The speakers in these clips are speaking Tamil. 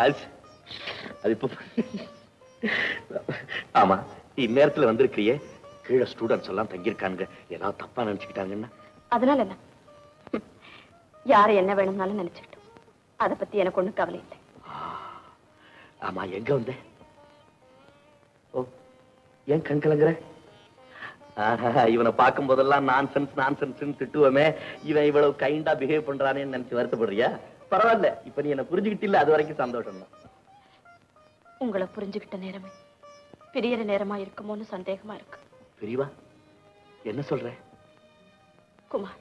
அது இப்ப ஆமா இந்நேரத்துல வந்திருக்கிறியே கீழே ஸ்டூடெண்ட்ஸ் எல்லாம் தங்கியிருக்காங்க ஏதாவது தப்பா நினைச்சுக்கிட்டாங்கன்னா அதனால என்ன யாரை என்ன வேணும்னாலும் நினைச்சுக்கிட்டோம் அதை பத்தி எனக்கு ஒண்ணும் கவலை இல்லை ஆமா எங்க வந்த ஓ ஏன் கண் கலங்குற இவனை பார்க்கும் போதெல்லாம் நான்சென்ஸ் திட்டுவோமே இவன் இவ்வளவு கைண்டா பிஹேவ் பண்றானேன்னு நினைச்சு வருத்தப்படுறியா பரவாயில்ல இப்ப நீ என்ன புரிஞ்சுக்கிட்டில்ல அது வரைக்கும் சந்தோஷம் தான் உங்களை புரிஞ்சுக்கிட்ட நேரமே பிரியற நேரமா இருக்குமோன்னு சந்தேகமா இருக்கு பிரிவா என்ன சொல்ற குமார்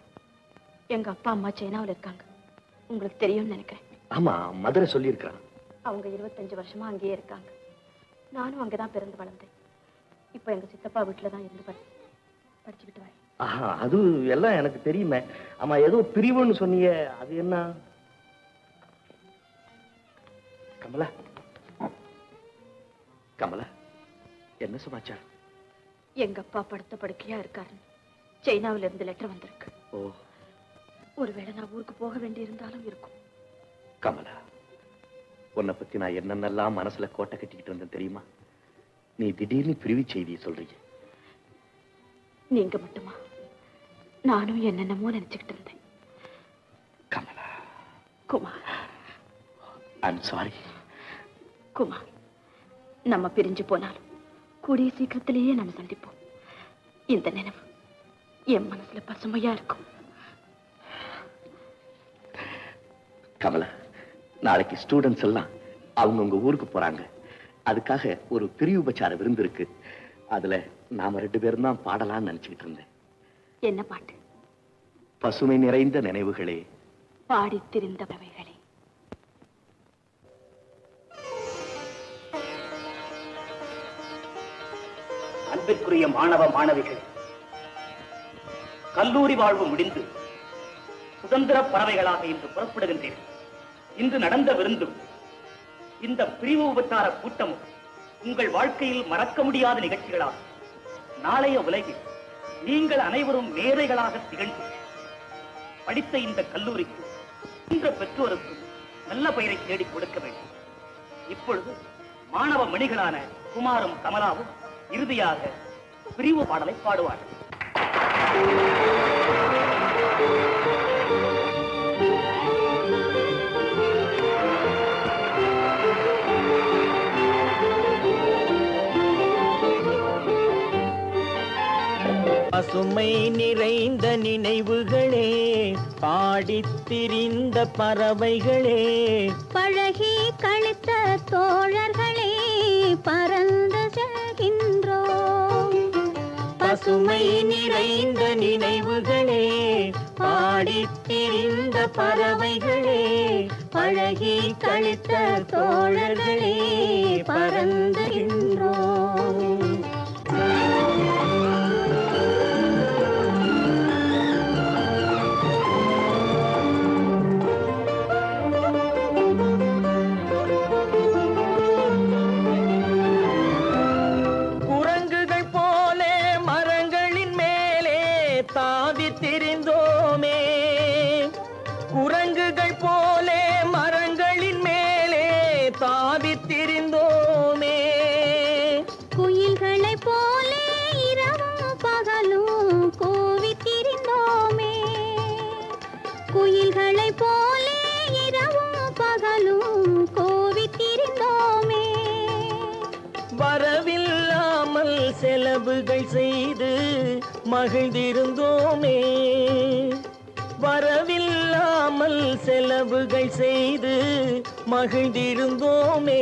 எங்க அப்பா அம்மா சைனாவில் இருக்காங்க உங்களுக்கு தெரியும்னு நினைக்கிறேன் ஆமா மதுரை சொல்லி இருக்கான் அவங்க 25 வருஷமா அங்கேயே இருக்காங்க நானும் அங்கதான் பிறந்து வளர்ந்தேன் இப்ப எங்க சித்தப்பா வீட்டுலதான் இருந்து படிச்சுக்கிட்டு வரேன் அது எல்லாம் எனக்கு தெரியுமே ஆமா ஏதோ பிரிவுன்னு சொன்னீங்க அது என்ன கமலா கமலா என்ன சமாச்சாரம் எங்க அப்பா படுத்த படுக்கையா இருக்காருன்னு சைனாவில இருந்து லெட்டர் வந்திருக்கு ஓ ஒருவேளை நான் ஊருக்கு போக வேண்டி இருந்தாலும் இருக்கும் கமலா உன்னை பத்தி நான் என்னென்னலாம் மனசுல கோட்டை கட்டிக்கிட்டு இருந்தேன் தெரியுமா நீ திடீர்னு பிரிவு செய்தியை சொல்றீங்க நீங்க மட்டுமா நானும் என்னென்னமோ நினைச்சுக்கிட்டு இருந்தேன் கமலா குமார் ஐம் சாரி குமார் நம்ம பிரிஞ்சு போனாலும் கூடிய சீக்கிரத்திலேயே நம்ம சந்திப்போம் இந்த நினைவு என் மனசுல பசுமையா இருக்கும் கமலா நாளைக்கு ஸ்டூடெண்ட்ஸ் எல்லாம் அவங்க உங்க ஊருக்கு போறாங்க அதுக்காக ஒரு பிரிவு உபச்சார விருந்து இருக்கு அதுல நாம 2 பேரும் தான் பாடலாம்னு நினைச்சுக்கிட்டு இருந்தேன் என்ன பாட்டு பசுமை நிறைந்த நினைவுகளே பாடித் திரிந்த பறவைகளே அன்பிற்குரிய மாணவ மாணவிகள் கல்லூரி வாழ்வு முடிந்து சுதந்திர பறவைகளாக இன்று புறப்படுகின்றீர்கள் இன்று நடந்த விருந்தும் இந்த பிரிவு உபச்சார கூட்டமும் உங்கள் வாழ்க்கையில் மறக்க முடியாத நிகழ்ச்சிகளாகும் நாளைய உலகில் நீங்கள் அனைவரும் மேதைகளாக திகழ்ந்து படித்த இந்த கல்லூரிக்கு இந்த பெற்றோருக்கும் நல்ல பெயரை தேடிக் கொடுக்க வேண்டும் இப்பொழுது மாணவ மணிகளான குமாரும் கமலாவும் இறுதியாக பிரிவு பாடலை பாடுவார்கள் பசுமை நிறைந்த நினைவுகளே பாடித் திரிந்த பறவைகளே பழகி கழித்த தோழர்களே பறந்து செல்கின்றோம் பசுமை நிறைந்த நினைவுகளே பாடித் திரிந்த பறவைகளே பழகி கழித்த தோழர்களே பறந்துகின்றோம் செலவுகள் செய்து மகிழ்ந்திருந்தோமே வரவில்லாமல் செலவுகள் செய்து மகிழ்ந்திருந்தோமே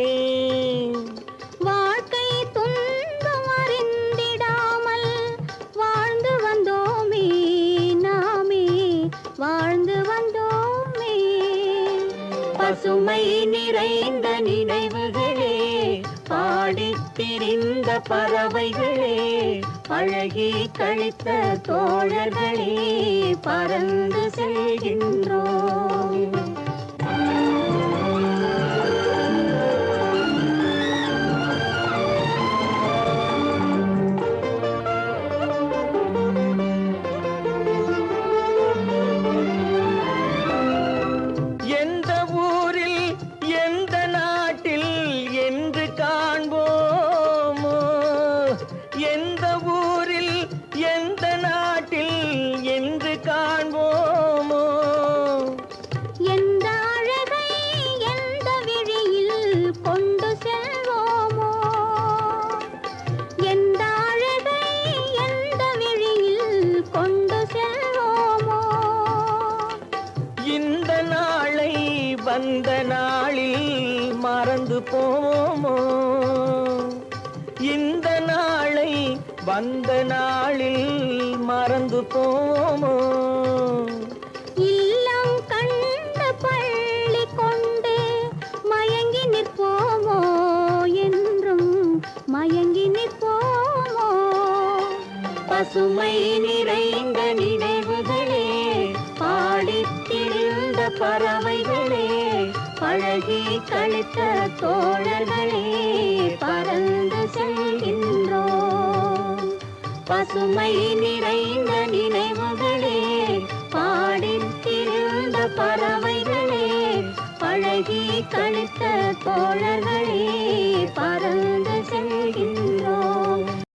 வாழ்க்கை துன்பம் அறிந்திடாமல் வாழ்ந்து வந்தோமே நாமே வாழ்ந்து வந்தோமே பசுமை நிறைந்த நினைவுகளே பாடித் திரிந்த பறவைகளே பழகி கழித்த தோழர்களே பறந்து செல்கின்றோம் எந்த ஊரில் எந்த வந்த நாளில் மறந்து போவோமோ இந்த நாளை வந்த நாளில் மறந்து போவோமோ இல்லம் கண்ட பள்ளி கொண்டு மயங்கி நிற்போமோ என்றும் மயங்கி நிற்போமோ பசுமை நிறைந்த நினைவுகளே பாடித் திரிந்த பறவைகளே பழகி கழித்த தோழர்களே பறந்து செல்கின்றோம் பசுமை நிறைந்த நினைவுகளே பாடித் திரிந்த பறவைகளே பழகி கழித்த தோழர்களே பறந்து செல்கின்றோம்